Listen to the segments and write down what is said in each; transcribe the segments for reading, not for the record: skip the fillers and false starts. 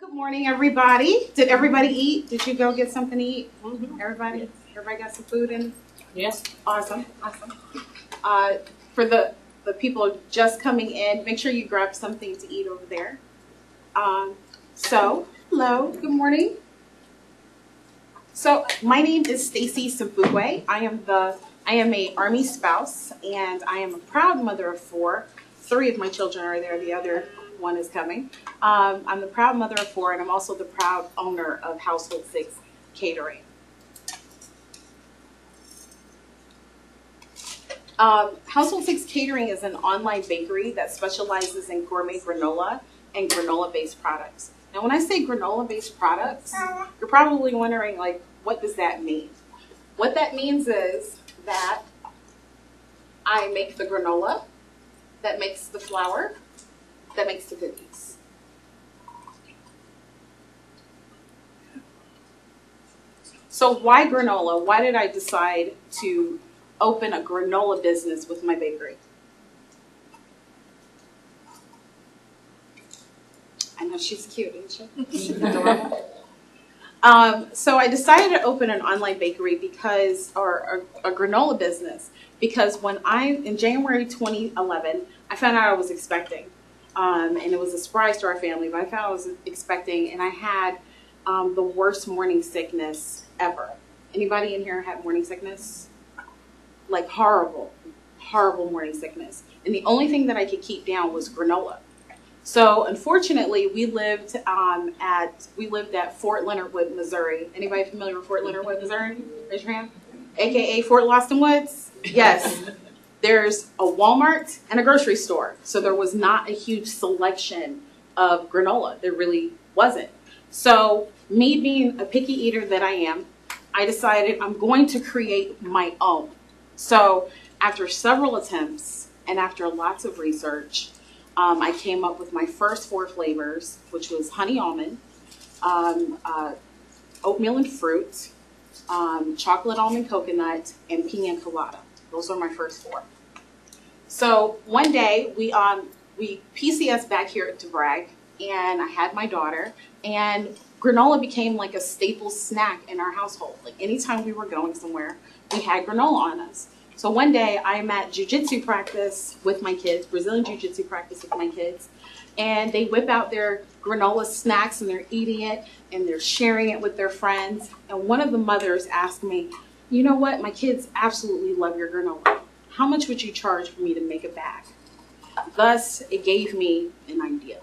Good morning, everybody. Did everybody eat? Did you go get something to eat? Everybody? Yes. Everybody got some food in? Yes. Awesome. For the people just coming in, make sure you grab something to eat over there. Hello. Good morning. So, my name is Stacie Simfukwe. I am a Army spouse, and I am a proud mother of 4. 3 of my children are there. The other one is coming. I'm the proud mother of 4, and I'm also the proud owner of Household 6 Catering. Household 6 Catering is an online bakery that specializes in gourmet granola and granola-based products. Now, when I say granola-based products, you're probably wondering, like, what does that mean? What that means is that I make the granola, that makes the flour, that makes the cookies. So why granola? Why did I decide to open a granola business with my bakery? I know she's cute, isn't she? She's adorable. So I decided to open an online bakery or a granola business because in January 2011, I found out I was expecting. And it was a surprise to our family, but I found I was expecting, and I had the worst morning sickness ever. Anybody in here had morning sickness? Like horrible morning sickness. And the only thing that I could keep down was granola. So unfortunately, we lived at Fort Leonard Wood, Missouri. Anybody familiar with Fort Leonard Wood, Missouri? Raise your hand. AKA Fort Loston Woods? Yes. There's a Walmart and a grocery store. So there was not a huge selection of granola. There really wasn't. So me being a picky eater that I am, I decided I'm going to create my own. So after several attempts and after lots of research, I came up with my first 4 flavors, which was honey almond, oatmeal and fruit, chocolate almond coconut, and pina colada. Those are my first 4. So one day we PCS back here to brag, and I had my daughter, and granola became like a staple snack in our household. Like anytime we were going somewhere, we had granola on us. So one day I'm at jiu-jitsu practice with my kids, Brazilian jiu-jitsu practice with my kids, and they whip out their granola snacks and they're eating it and they're sharing it with their friends. And one of the mothers asked me, you know what, my kids absolutely love your granola. How much would you charge for me to make a bag? Thus, it gave me an idea.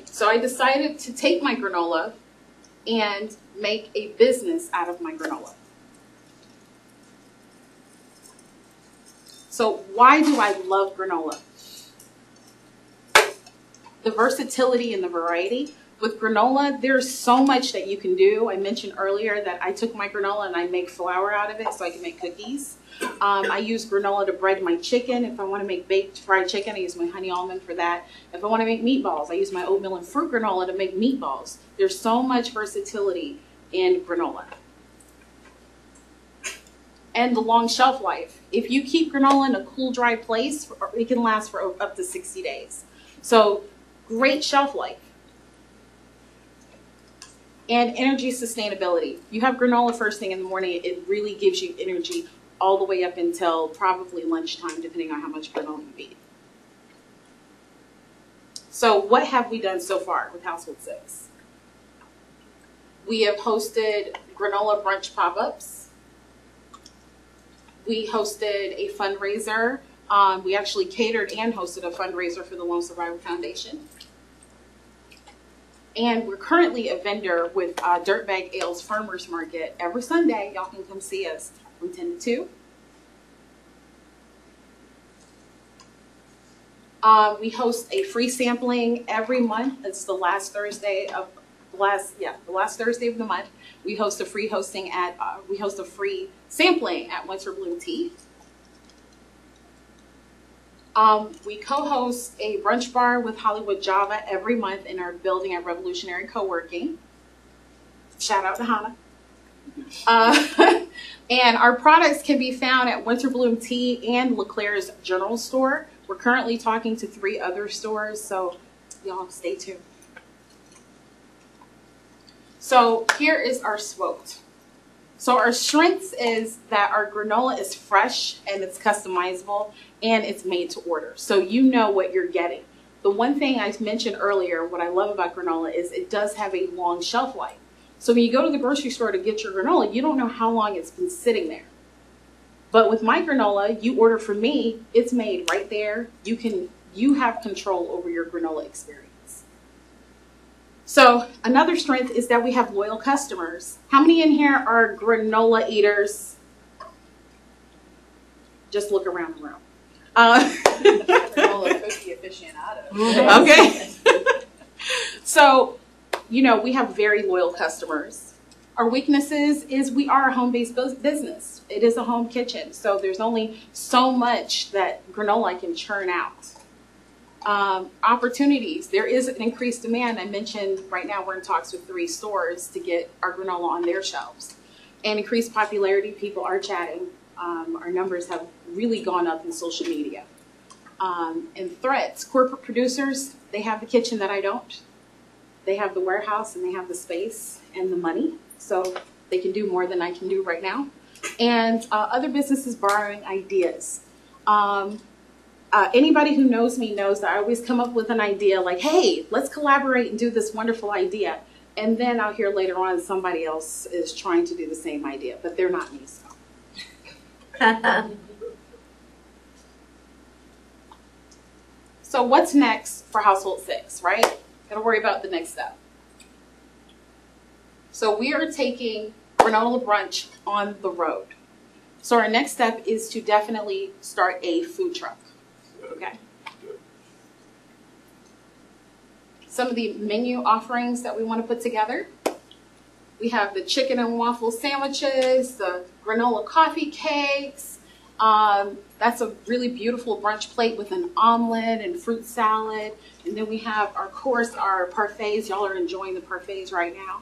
So I decided to take my granola and make a business out of my granola. So why do I love granola? The versatility and the variety. With granola, there's so much that you can do. I mentioned earlier that I took my granola and I make flour out of it so I can make cookies. I use granola to bread my chicken. If I want to make baked fried chicken, I use my honey almond for that. If I want to make meatballs, I use my oatmeal and fruit granola to make meatballs. There's so much versatility in granola. And the long shelf life. If you keep granola in a cool, dry place, it can last for up to 60 days. So great shelf life. And energy sustainability. You have granola first thing in the morning, it really gives you energy all the way up until probably lunchtime, depending on how much granola you eat. So what have we done so far with Household 6? We have hosted granola brunch pop-ups. We hosted a fundraiser. We actually catered and hosted a fundraiser for the Lone Survivor Foundation. And we're currently a vendor with Dirtbag Ales Farmers Market. Every Sunday, y'all can come see us from 10 to 2. We host a free sampling every month. It's the last Thursday of the last Thursday of the month. We host a free free sampling at Winter Bloom Tea. We co-host a brunch bar with Hollywood Java every month in our building at Revolutionary Co-working. Shout out to Hannah. And our products can be found at Winter Bloom Tea and LeClaire's General Store. We're currently talking to 3 other stores, so y'all stay tuned. So here is our smoked. So our strengths is that our granola is fresh and it's customizable and it's made to order. So you know what you're getting. The one thing I mentioned earlier, what I love about granola is it does have a long shelf life. So when you go to the grocery store to get your granola, you don't know how long it's been sitting there. But with my granola, you order from me, it's made right there. You have control over your granola experience. So another strength is that we have loyal customers. How many in here are granola eaters? Just look around the room. Granola cookie aficionado. Okay. So, we have very loyal customers. Our weaknesses is we are a home-based business. It is a home kitchen, so there's only so much that granola can churn out. Opportunities. There is an increased demand. I mentioned right now we're in talks with 3 stores to get our granola on their shelves. And increased popularity, people are chatting. Our numbers have really gone up in social media. And threats. Corporate producers, they have the kitchen that I don't. They have the warehouse and they have the space and the money. So they can do more than I can do right now. And other businesses borrowing ideas. Anybody who knows me knows that I always come up with an idea like, hey, let's collaborate and do this wonderful idea. And then I'll hear later on somebody else is trying to do the same idea, but they're not me. So what's next for Household 6, right? Gotta worry about the next step. So we are taking granola brunch on the road. So our next step is to definitely start a food truck. Okay. Some of the menu offerings that we want to put together. We have the chicken and waffle sandwiches, the granola coffee cakes. That's a really beautiful brunch plate with an omelet and fruit salad. And then we have, our course, our parfaits. Y'all are enjoying the parfaits right now.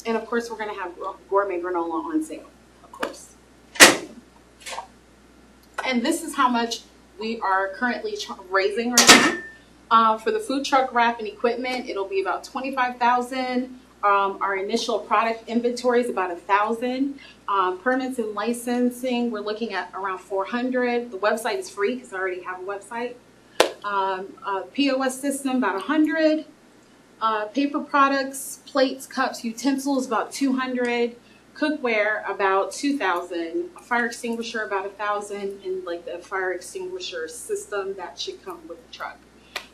And of course, we're going to have gourmet granola on sale, of course. And this is how much we are currently raising right now. For the food truck wrap and equipment, it'll be about $25,000. Our initial product inventory is about $1,000. Permits and licensing, we're looking at around $400. The website is free because I already have a website. POS system, about $100. Paper products, plates, cups, utensils, about $200. Cookware, about $2,000. A fire extinguisher, about $1,000. And like the fire extinguisher system, that should come with the truck.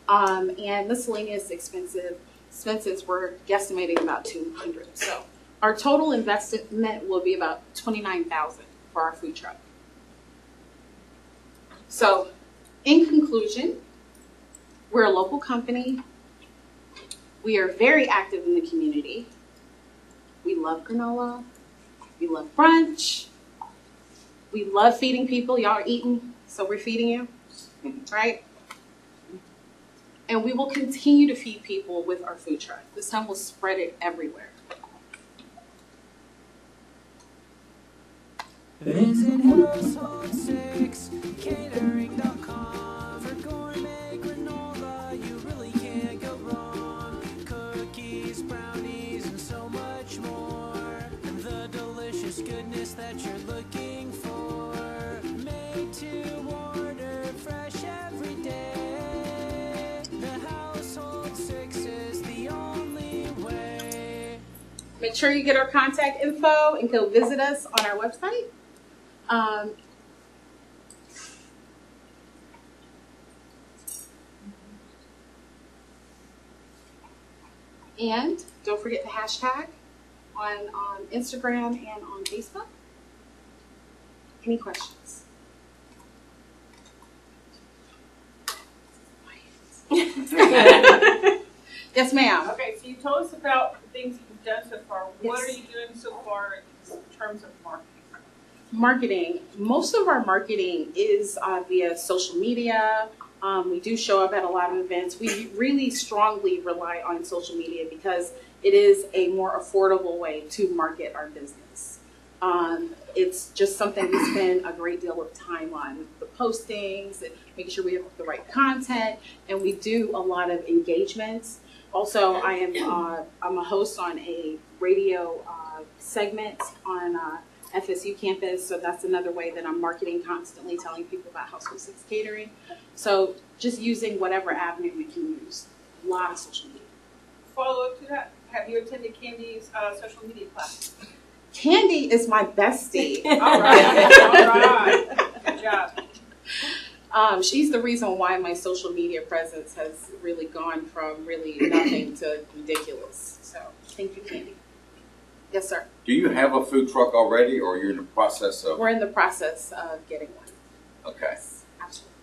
And miscellaneous expenses, we're guesstimating about $200. So our total investment will be about $29,000 for our food truck. So in conclusion, we're a local company. We are very active in the community. We love granola. We love brunch. We love feeding people. Y'all are eating, so we're feeding you, right? And we will continue to feed people with our food truck. This time we'll spread it everywhere. Visit Household 6, catering.com for gourmet granola. You really can't go wrong. Cookies, brownies, and so much more. And the delicious goodness that you're looking for. Made to order, fresh every day. The Household 6 is the only way. Make sure you get our contact info and go visit us on our website. And don't forget the hashtag on Instagram and on Facebook. Any questions? Yes, ma'am. Okay, so you told us about the things you've done so far. What are you doing so far in terms of marketing? Marketing. Most of our marketing is via social media. We do show up at a lot of events. We really strongly rely on social media because it is a more affordable way to market our business. it's just something we spend a great deal of time on, the postings and making sure we have the right content, and we do a lot of engagements. Also, I'm a host on a radio segment on FSU campus, so that's another way that I'm marketing constantly, telling people about Household 6 Catering. So just using whatever avenue we can use. A lot of social media. Follow up to that, have you attended Candy's social media class? Candy is my bestie. All right. Good job. She's the reason why my social media presence has really gone from really nothing to ridiculous. So thank you, Candy. Yes, sir. Do you have a food truck already, or you're in the process of? We're in the process of getting one. Okay. Yes, absolutely.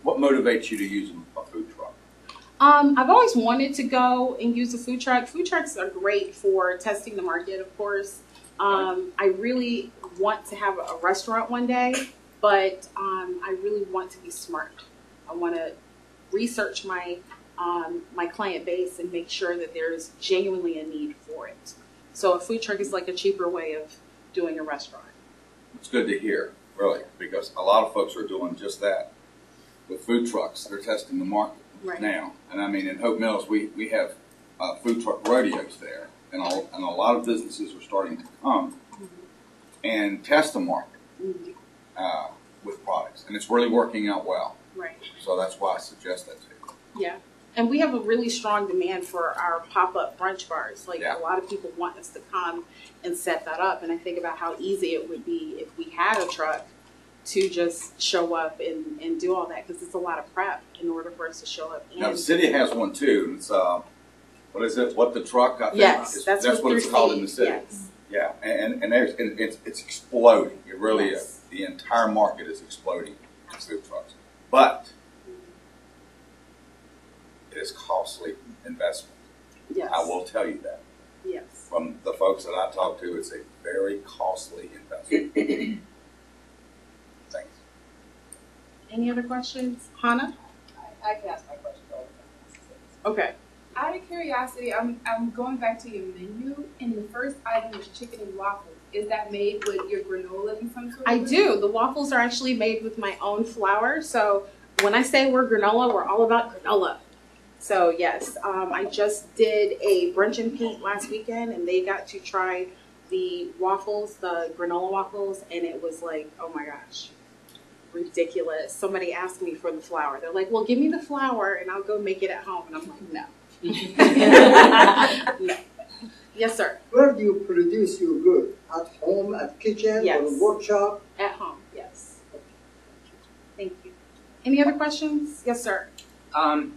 What motivates you to use a food truck? I've always wanted to go and use a food truck. Food trucks are great for testing the market, of course. I really want to have a restaurant one day, but I really want to be smart. I want to research my client base and make sure that there's genuinely a need for it. So a food truck is like a cheaper way of doing a restaurant. It's good to hear, really, because a lot of folks are doing just that with food trucks. They're testing the market now. And I mean, in Hope Mills, we have food truck rodeos there, and a lot of businesses are starting to come and test the market with products, and it's really working out well. Right. So that's why I suggest that to you. Yeah. And we have a really strong demand for our pop-up brunch bars. Like Yeah. a lot of people want us to come and set that up. And I think about how easy it would be if we had a truck to just show up and do all that, because it's a lot of prep in order for us to show up. Now the city has one too. It's what is it? What the truck? I think Yes, that's what it's called in the city. Yes. Yeah, and it's exploding. It really Yes. is. The entire market is exploding in food trucks, but it is costly investment. Yes. I will tell you that. Yes. From the folks that I talk to, it's a very costly investment. Thanks. Any other questions? Hannah? I can ask my question all the time. Okay. Out of curiosity, I'm going back to your menu, and the first item is chicken and waffles. Is that made with your granola in some sort of I way? do. The waffles are actually made with my own flour. So when I say we're granola, we're all about granola. So yes, I just did a brunch and paint last weekend, and they got to try the waffles, the granola waffles, and it was like, oh my gosh, ridiculous. Somebody asked me for the flour. They're like, well, give me the flour and I'll go make it at home. And I'm like, no. No. Yes, sir. Where do you produce your good? At home, at kitchen, Yes. or workshop? At home, yes. Thank you. Any other questions? Yes, sir.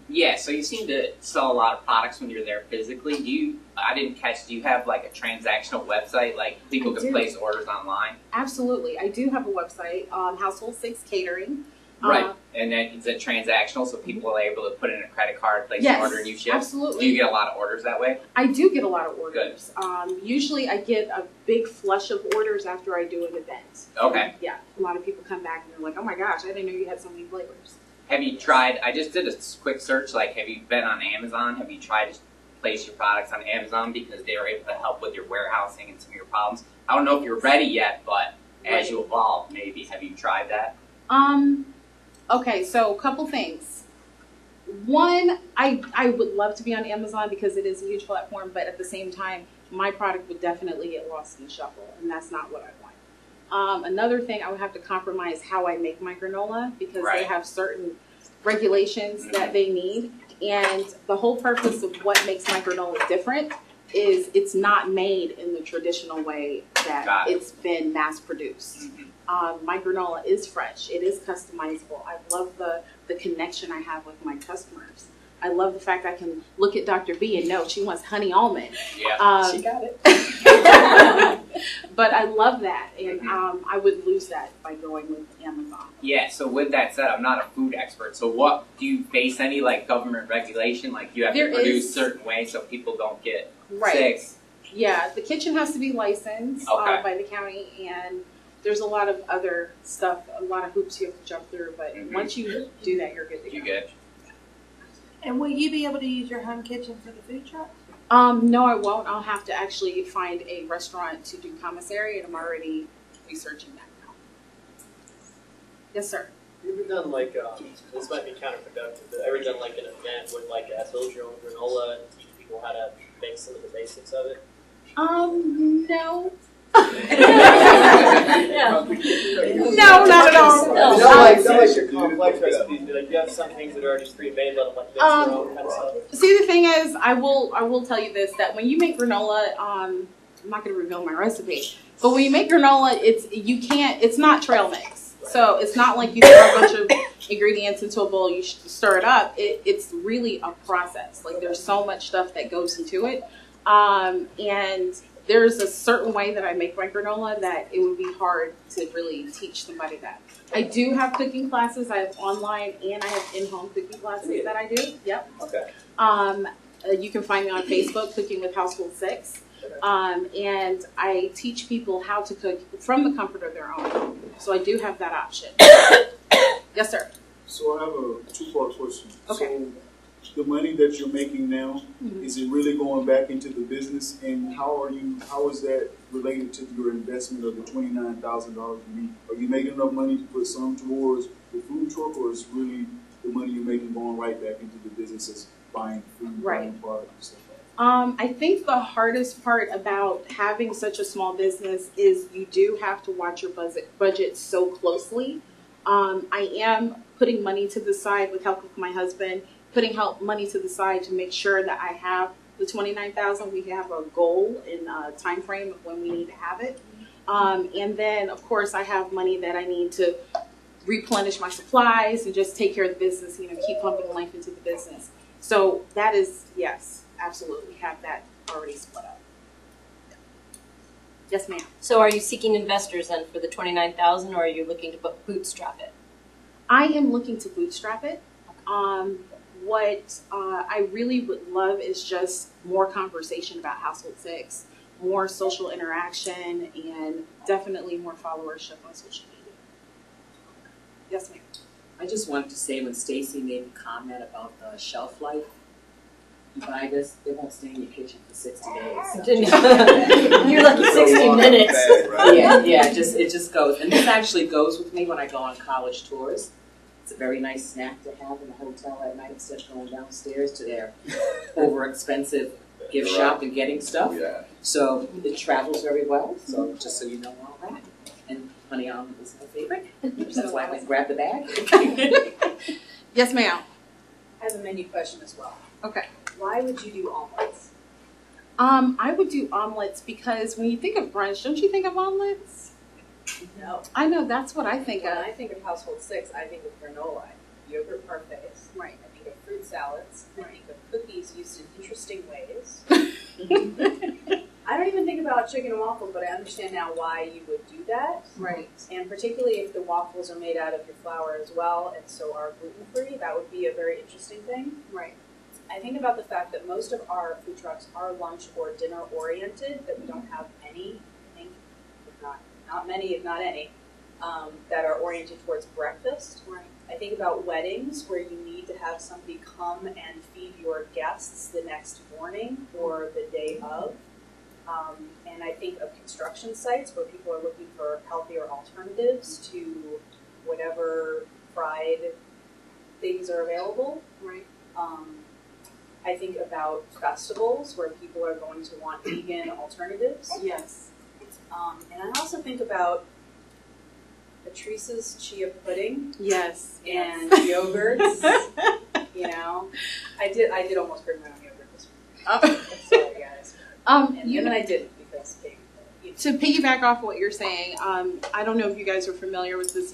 Yeah, so you seem to sell a lot of products when you're there physically. I didn't catch, do you have like a transactional website, like people I can do. place orders online? Absolutely. I do have a website, Household 6 Catering. Right, and then is it transactional, so people are able to put in a credit card, place Yes, an order, and you ship? absolutely. Do you get a lot of orders that way? I do get a lot of orders. Usually I get a big flush of orders after I do an event. Okay. Yeah, a lot of people come back and they're like, oh my gosh, I didn't know you had so many flavors. Have you tried, I just did a quick search, like have you been on Amazon? Have you tried to place your products on Amazon because they are able to help with your warehousing and some of your problems? I don't know if you're ready yet, but as you evolve, maybe, have you tried that? Okay, so a couple things. One, I would love to be on Amazon because it is a huge platform, but at the same time, my product would definitely get lost in the shuffle, and that's not what I want. Another thing, I would have to compromise how I make my granola because they have certain regulations that they need, and the whole purpose of what makes my granola different is it's not made in the traditional way that it's been mass produced. My granola is fresh. It is customizable. I love the connection I have with my customers. I love the fact I can look at Dr. B and know she wants honey almond. Yeah, She got it. But I love that, and I would lose that by going with Amazon. Yeah, so with that said, I'm not a food expert, so what, do you face any like government regulation, like you have There to produce is. certain ways so people don't get Right. sick? Yeah, the kitchen has to be licensed by the county, and there's a lot of other stuff, a lot of hoops you have to jump through, but once you do that, you're good to go. You good? And will you be able to use your home kitchen for the food truck? No, I won't. I'll have to actually find a restaurant to do commissary, and I'm already researching that now. Yes, sir. You ever done like, this might be counterproductive, but ever done like an event with like build your own granola and teach people how to make some of the basics of it? No. Yeah. No, not at all. Not like your complex recipes, but like you have some things that are already pre-made, let them like mix their own kind of stuff. See, the thing is, I will tell you this, that when you make granola, I'm not going to reveal my recipe, but when you make granola, it's not trail mix. So it's not like you throw a bunch of ingredients into a bowl, you stir it up. It's really a process. Like there's so much stuff that goes into it. And there's a certain way that I make my granola that it would be hard to really teach somebody that. I do have cooking classes. I have online and I have in-home cooking classes that I do. Yep. Okay. You can find me on Facebook, Cooking with Household 6. And I teach people how to cook from the comfort of their own home. So I do have that option. Yes, sir. So I have a two-part question. Okay. So the money that you're making now, is it really going back into the business? And how is that related to your investment of the $29,000 a week? Are you making enough money to put some towards the food truck, or is really the money you're making going right back into the business as buying food, buying products and stuff like that? I think the hardest part about having such a small business is you do have to watch your budget so closely. I am putting money to the side with help of my husband, putting money to the side to make sure that I have the $29,000. We have a goal in a time frame of when we need to have it. And then, of course, I have money that I need to replenish my supplies and just take care of the business, keep pumping life into the business. So that is, yes, absolutely have that already split up. Yes, ma'am. So are you seeking investors then for the $29,000, or are you looking to bootstrap it? I am looking to bootstrap it. What I really would love is just more conversation about Household 6, more social interaction, and definitely more followership on social media. Yes, ma'am. I just wanted to say, when Stacie made the comment about the shelf life, you buy this, it won't stay in your kitchen for 60 days. You're lucky 60 minutes. Yeah, it just goes. And this actually goes with me when I go on college tours. It's a very nice snack to have in the hotel at night instead of going downstairs to their over-expensive gift shop and getting stuff. Yeah. So it travels very well, so just so you know all that. And honey almond is my favorite. That's why I went and grabbed the bag. Yes, ma'am. I have a menu question as well. Okay. Why would you do omelets? I would do omelets because when you think of brunch, don't you think of omelets? No. I know, that's what I think When of. I think of Household 6, I think of granola, yogurt parfaits. Right. I think of fruit salads. Right. I think of cookies used in interesting ways. I don't even think about chicken and waffles, but I understand now why you would do that. Right. And particularly if the waffles are made out of your flour as well, and so are gluten-free, that would be a very interesting thing. Right. I think about the fact that most of our food trucks are lunch or dinner oriented, that we don't have any, I think, if not many, if not any, that are oriented towards breakfast. Right. I think about weddings where you need to have somebody come and feed your guests the next morning or the day of. And I think of construction sites where people are looking for healthier alternatives to whatever fried things are available. Right. I think about festivals where people are going to want vegan alternatives. Yes. And I also think about Patrice's chia pudding. Yes. And yogurts. I did almost bring my own yogurt this week. Sorry, guys. And then I didn't because to piggyback off what you're saying, I don't know if you guys are familiar with this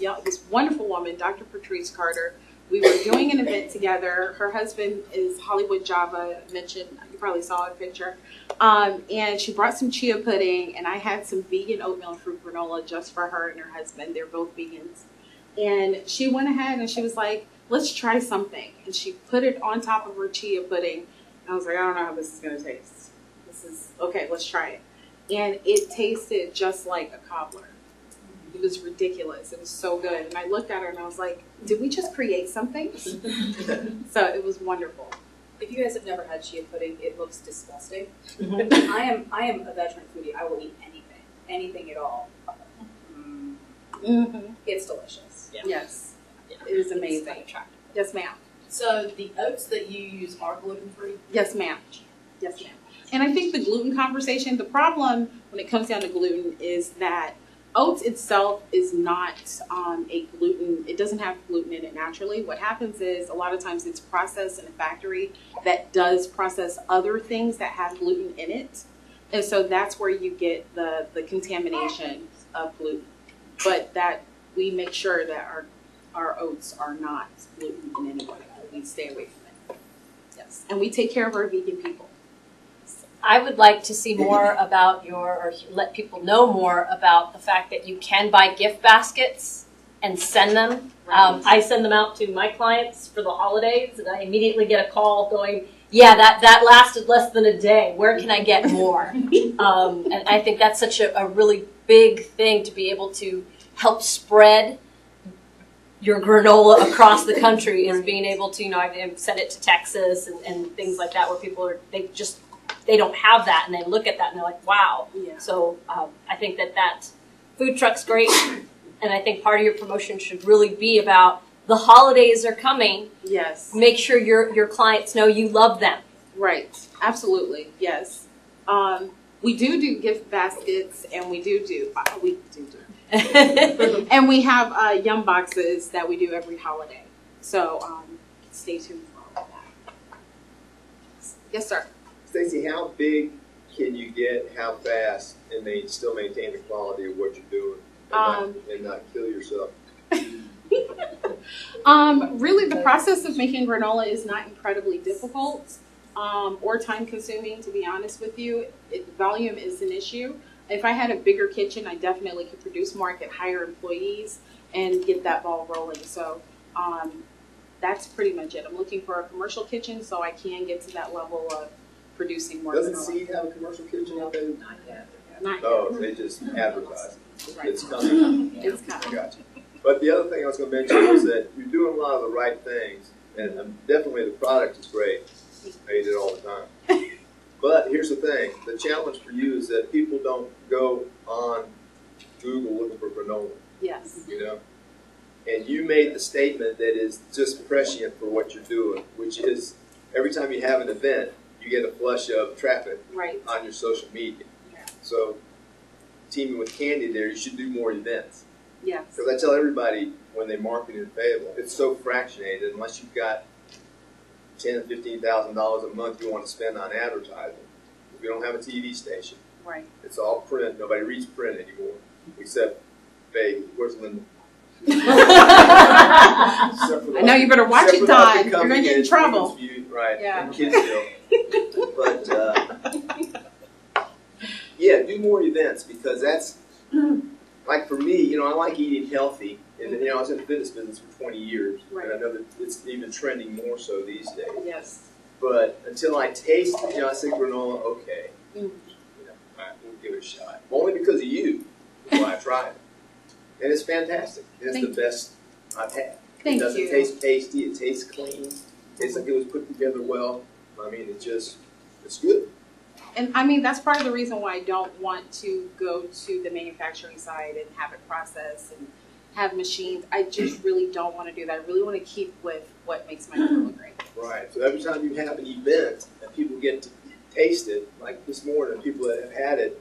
wonderful woman, Dr. Patrice Carter. We were doing an event together. Her husband is Hollywood Java, mentioned, you probably saw a picture. And she brought some chia pudding, and I had some vegan oatmeal and fruit granola just for her and her husband. They're both vegans. And she went ahead and she was like, let's try something. And she put it on top of her chia pudding. And I was like, I don't know how this is going to taste. Okay, let's try it. And it tasted just like a cobbler. It was ridiculous. It was so good. And I looked at her and I was like, did we just create something? So it was wonderful. If you guys have never had chia pudding, it looks disgusting. I am a veteran foodie. I will eat anything at all. It's delicious. Yeah. Yes, it is amazing. Yes, ma'am. So the oats that you use are gluten free? Yes, ma'am. Yes, ma'am. And I think the gluten conversation, the problem when it comes down to gluten is that oats itself is not a gluten, it doesn't have gluten in it naturally. What happens is a lot of times it's processed in a factory that does process other things that have gluten in it. And so that's where you get the contamination of gluten. But that we make sure that our oats are not gluten in any way. We stay away from it. Yes. And we take care of our vegan people. I would like to see more about or let people know more about the fact that you can buy gift baskets and send them. I send them out to my clients for the holidays, and I immediately get a call going, yeah, that lasted less than a day. Where can I get more? And I think that's such a really big thing to be able to help spread your granola across the country is being able to, I've sent it to Texas and things like that where people they don't have that, and they look at that and they're like, wow. Yeah. So I think that food truck's great, and I think part of your promotion should really be about the holidays are coming. Yes. Make sure your clients know you love them. Right. Absolutely. Yes. We do gift baskets, and we do. And we have yum boxes that we do every holiday. So stay tuned for all of that. Yes, sir. Stacie, how big can you get, how fast, and still maintain the quality of what you're doing and not kill yourself? Really, the process of making granola is not incredibly difficult or time consuming, to be honest with you. Volume is an issue. If I had a bigger kitchen, I definitely could produce more. I could hire employees and get that ball rolling. So that's pretty much it. I'm looking for a commercial kitchen so I can get to that level of producing more. Doesn't Seed have a commercial kitchen out there? Not yet. Not Oh, yet. they just advertise it. Right. It's coming. It's coming. I got you. But the other thing I was going to mention is that you're doing a lot of the right things, and definitely the product is great. I eat it all the time. But here's the thing. The challenge for you is that people don't go on Google looking for granola. Yes. You know? And you made the statement that is just prescient for what you're doing, which is every time you have an event, you get a flush of traffic on your social media. Yeah. So teaming with Candy there, you should do more events. Yes. Because I tell everybody when they market in Fayetteville, it's so fractionated unless you've got $10,000 to $15,000 a month you want to spend on advertising. We don't have a TV station. Right. It's all print. Nobody reads print anymore, except Faye. Where's Linda? I know you better watch it, Don. You're going to get in trouble. Right. Yeah. And Kidsville. But yeah, do more events because that's like for me. You know, I like eating healthy, and you know, I was in the fitness business for 20 years, and I know that it's even trending more so these days. Yes. But until I taste, you know, I say granola, okay, you know, we'll give it a shot. Only because of you, is why I tried it, and it's fantastic. It's the best I've had. It doesn't taste tasty. It tastes clean. It's like it was put together well. I mean, it's good. And I mean, that's part of the reason why I don't want to go to the manufacturing side and have it processed and have machines. I just really don't want to do that. I really want to keep with what makes my granola great. Right. So every time you have an event and people get to taste it, like this morning, people that have had it,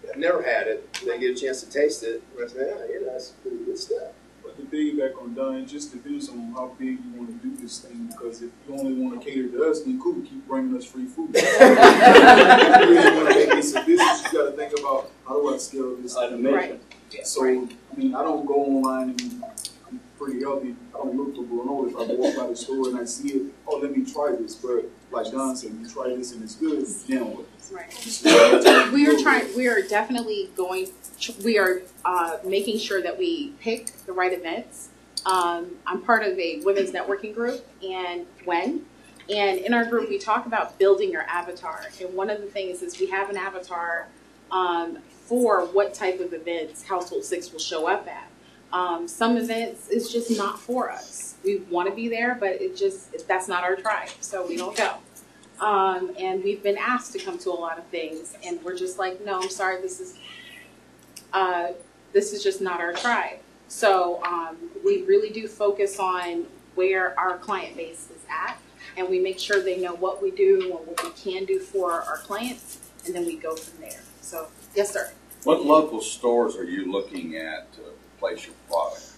have never had it, they get a chance to taste it, and I say, yeah, that's pretty good stuff. But to piggyback on Don, it just depends on how big you want to do this thing. Because if you only want to cater to us, then cool, keep bringing us free food. If you really want to make this a business, you got to think about how do I scale this thing. Right. So, I mean, I don't go online and I'm pretty healthy. I don't look for granola. If I walk by the store and I see it, oh, let me try this. But like Don said, you try this and it's good, then what? Right. We are definitely making sure that we pick the right events. I'm part of a women's networking group, and in our group we talk about building your avatar. And one of the things is we have an avatar for what type of events Household 6 will show up at. Some events it's just not for us. We want to be there, but that's not our tribe, so we don't go. And we've been asked to come to a lot of things, and we're just like, no, I'm sorry, this is just not our tribe. So we really do focus on where our client base is at, and we make sure they know what we do and what we can do for our clients, and then we go from there. So, yes, sir. What local stores are you looking at to place your product?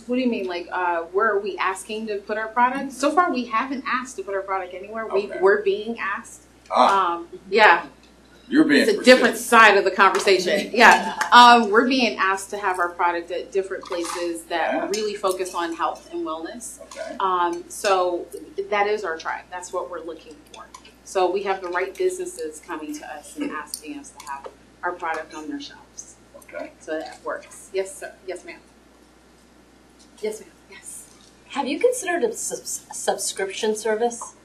What do you mean? Like, where are we asking to put our product? So far, we haven't asked to put our product anywhere. Okay. We're being asked. Ah. Yeah. You're being It's a different side of the conversation. Yeah. We're being asked to have our product at different places that really focus on health and wellness. Okay. So that is our tribe. That's what we're looking for. So we have the right businesses coming to us and asking us to have our product on their shelves. Okay. So that works. Yes, sir. Yes, ma'am. Yes, ma'am. Yes. Have you considered a subscription service?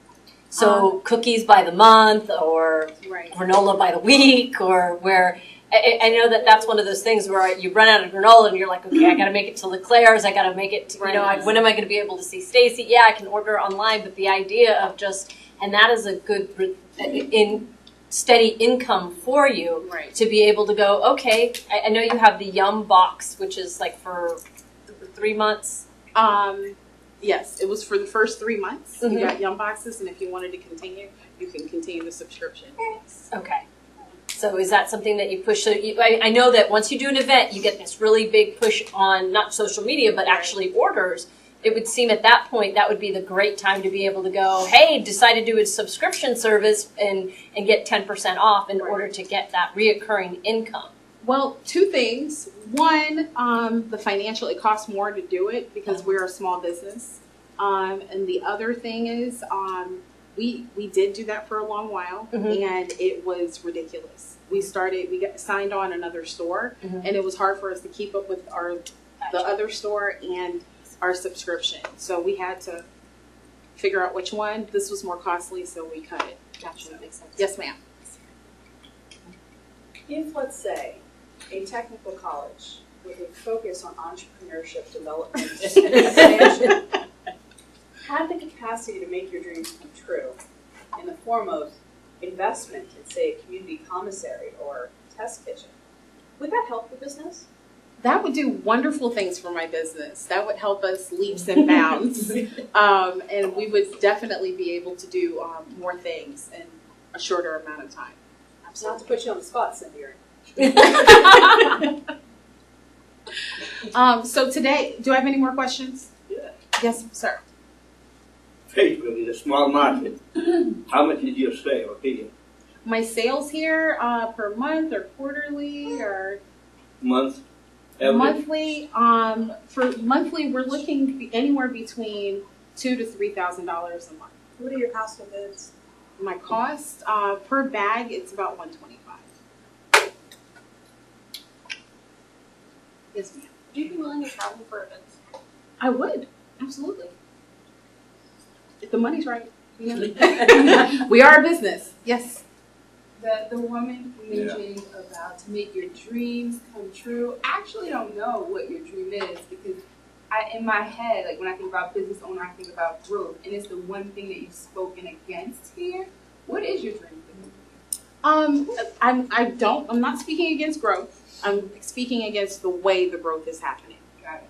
So cookies by the month, or right. granola by the week, or where I know that's one of those things where you run out of granola and you're like, okay, I got to make it to LeClaire's, I got to make it to, when am I going to be able to see Stacie? Yeah, I can order online, but the idea of and that is a good steady income for you to be able to go, okay, I know you have the Yum box, which is like for 3 months. Yes, it was for the first 3 months. Mm-hmm. You got Yum boxes, and if you wanted to continue, you can continue the subscription. Okay. So is that something that you push? So I know that once you do an event, you get this really big push on not social media, but actually orders. It would seem at that point that would be the great time to be able to go, hey, decide to do a subscription service and get 10% off in order to get that reoccurring income. Well, 2 things. One, the financial, it costs more to do it because we're a small business. And the other thing is, we did do that for a long while, and it was ridiculous. We got signed on another store, and it was hard for us to keep up with the other store and our subscription. So we had to figure out which one. This was more costly, so we cut it. Gotcha, that makes sense. Yes, ma'am. If, let's say, a technical college with a focus on entrepreneurship development and expansion had the capacity to make your dreams come true in the form of investment in, say, a community commissary or test kitchen, would that help the business? That would do wonderful things for my business. That would help us leaps and bounds. And we would definitely be able to do more things in a shorter amount of time. Not to put you on the spot, Cindy. So today, do I have any more questions? Yeah. Yes, sir. Fayetteville is a small market. How much is your sale here? My sales here per month or quarterly or Month? Average? monthly. For monthly, we're looking anywhere between $2,000 to $3,000 a month. What are your household goods? My cost per bag, it's about $125. Yes, ma'am. Would you be willing to travel for events? I would, absolutely. If the money's right. You know? We are a business. Yes. The woman mentioned about to make your dreams come true. I actually don't know what your dream is because in my head, like when I think about business owner, I think about growth, and it's the one thing that you've spoken against here. What is your dream? I'm not speaking against growth. I'm speaking against the way the growth is happening. Got it.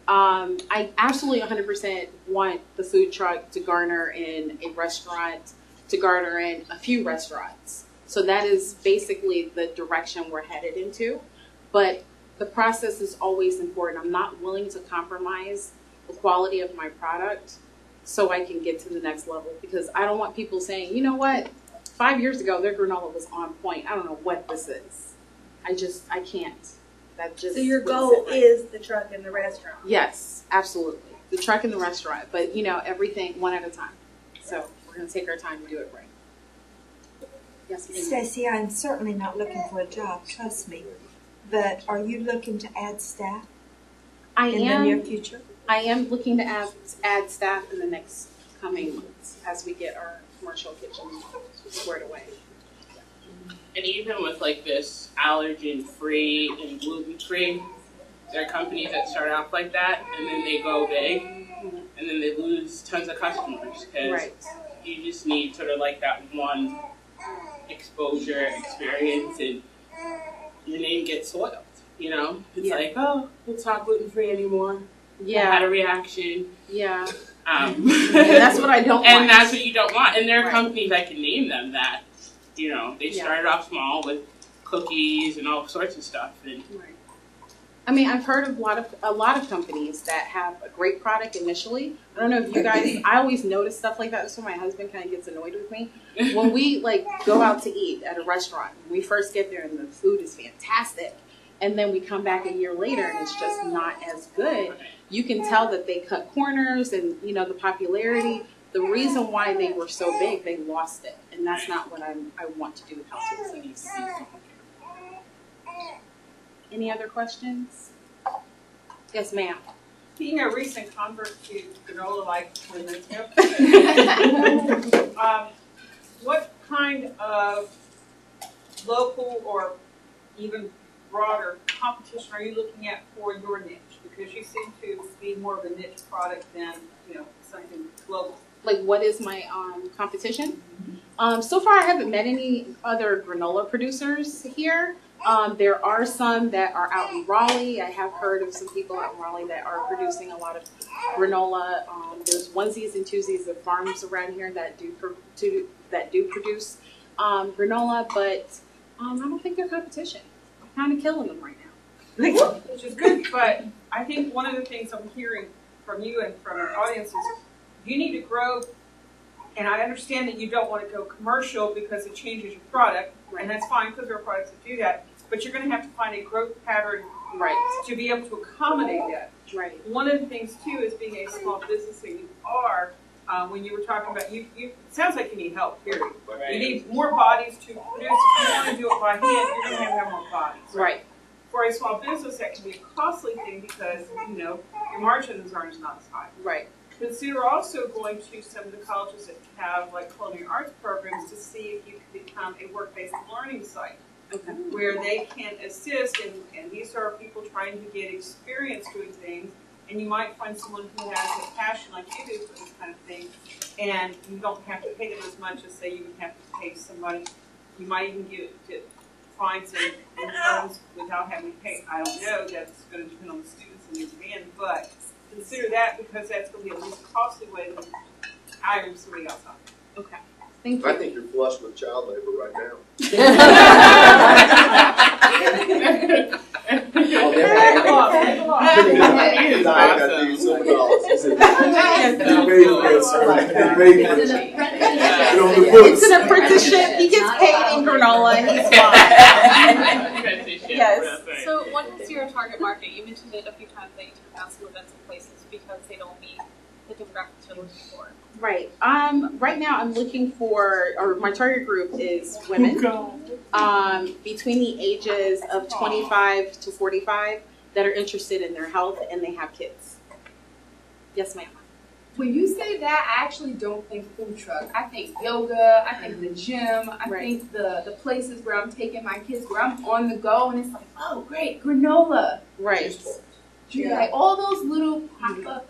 I absolutely 100% want the food truck to garner in a restaurant, to garner in a few restaurants. So that is basically the direction we're headed into. But the process is always important. I'm not willing to compromise the quality of my product so I can get to the next level, because I don't want people saying, you know what, 5 years ago their granola was on point. I don't know what this is. I can't. That just So your goal is the truck in the restaurant? Yes, absolutely. The truck in the restaurant, but everything one at a time. So we're going to take our time to do it right. Yes, ma'am. Stacie, I'm certainly not looking for a job, trust me. But are you looking to add staff in the near future? I am looking to add staff in the next coming months as we get our commercial kitchen squared away. And even with like this allergen-free and gluten-free, there are companies that start off like that and then they go big and then they lose tons of customers because you just need sort of like that one exposure experience and your name gets soiled, you know? It's like, oh, it's not gluten-free anymore. Yeah. I had a reaction. Yeah. And that's what I don't want. And that's what you don't want. And there are companies, I can name them, that, you know, they started off small with cookies and all sorts of stuff. And I mean, I've heard of a lot of companies that have a great product initially. I don't know if you guys, I always notice stuff like that. That's why my husband kind of gets annoyed with me. When we like go out to eat at a restaurant, we first get there and the food is fantastic. And then we come back a year later and it's just not as good. You can tell that they cut corners and, you know, the popularity. The reason why they were so big, they lost it. And that's not what I want to do with health systems. Any other questions? Yes, ma'am. Being a recent convert to granola like what kind of local or even broader competition are you looking at for your niche? Because you seem to be more of a niche product than, you know, something global. Like, what is my competition? So far, I haven't met any other granola producers here. There are some that are out in Raleigh. I have heard of some people out in Raleigh that are producing a lot of granola. There's onesies and twosies of farms around here that do produce granola, but I don't think they're competition. I'm kind of killing them right now. Which is good, but I think one of the things I'm hearing from you and from our audience is you need to grow, and I understand that you don't want to go commercial because it changes your product, and that's fine because there are products that do that, but you're going to have to find a growth pattern to be able to accommodate that. One of the things, too, is being a small business that you are, when you were talking about, it sounds like you need help, period. You need more bodies to produce. If you want to do it by hand, you're going to have more bodies. For a small business, that can be a costly thing because, you know, your margins aren't not as high. Consider also going to some of the colleges that have like culinary arts programs to see if you can become a work-based learning site where they can assist, and these are people trying to get experience doing things, and you might find someone who has a passion like you do for this kind of thing, and you don't have to pay them as much as say you would have to pay somebody. You might even find some incomes without having to pay. I don't know, that's going to depend on the students and the demand, but consider that because that's going to be a least costly way than hiring somebody else on. Okay. Thank you. I think you're flush with child labor right now. It's an apprenticeship. He gets paid in granola. He's fine. Yes. So what is your target market? You mentioned it a few times that you turn down some events and places because they don't meet the demographics you're looking for. Right. Right now I'm looking for, or my target group is women between the ages of 25 to 45 that are interested in their health and they have kids. Yes, ma'am. When you say that, I actually don't think food truck. I think yoga, I think the gym, I think the places where I'm taking my kids, where I'm on the go, and it's like, oh, great, granola. Yeah. Like all those little pop-up,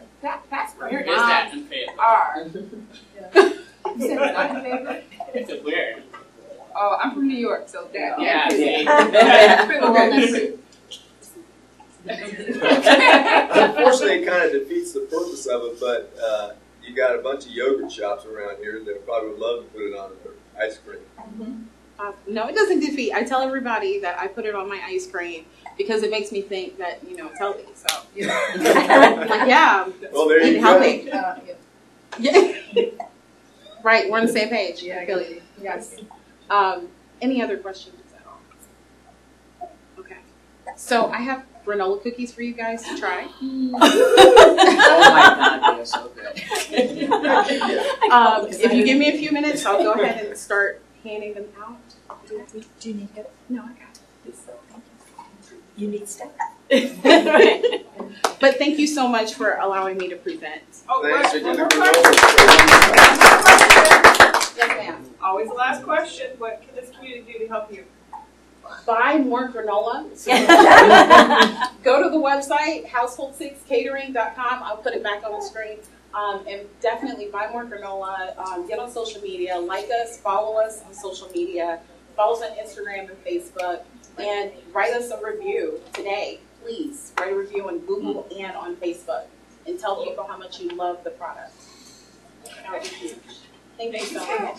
that's where Where is that in Fayetteville? are. You said it's not in Fayetteville? It's where? Oh, I'm from New York, so that. Unfortunately, it kind of defeats the purpose of it, but you got a bunch of yogurt shops around here that probably would love to put it on their ice cream. No, it doesn't defeat. I tell everybody that I put it on my ice cream because it makes me think that, you know, it's healthy. So, like, yeah, well, there you healthy. go. Yeah. Right, we're on the same page. Yeah, Billy. Yes. Any other questions at all? Okay. So I have granola cookies for you guys to try. Oh my God, they're so good. If you give me a few minutes, I'll go ahead and start handing them out. Do you need help? No, I got it. You need stuff. But thank you so much for allowing me to present. Oh, Thanks for one doing more the question. granola. Yes, ma'am. Always the last question. What can this community do to help you? buy more granola. Go to the website, household6catering.com. I'll put it back on the screen. And definitely buy more granola. Get on social media. Like us, follow us on social media. Follow us on Instagram and Facebook. And write us a review today. Please write a review on Google and on Facebook. And tell people how much you love the product. That would be huge. Thank you so much.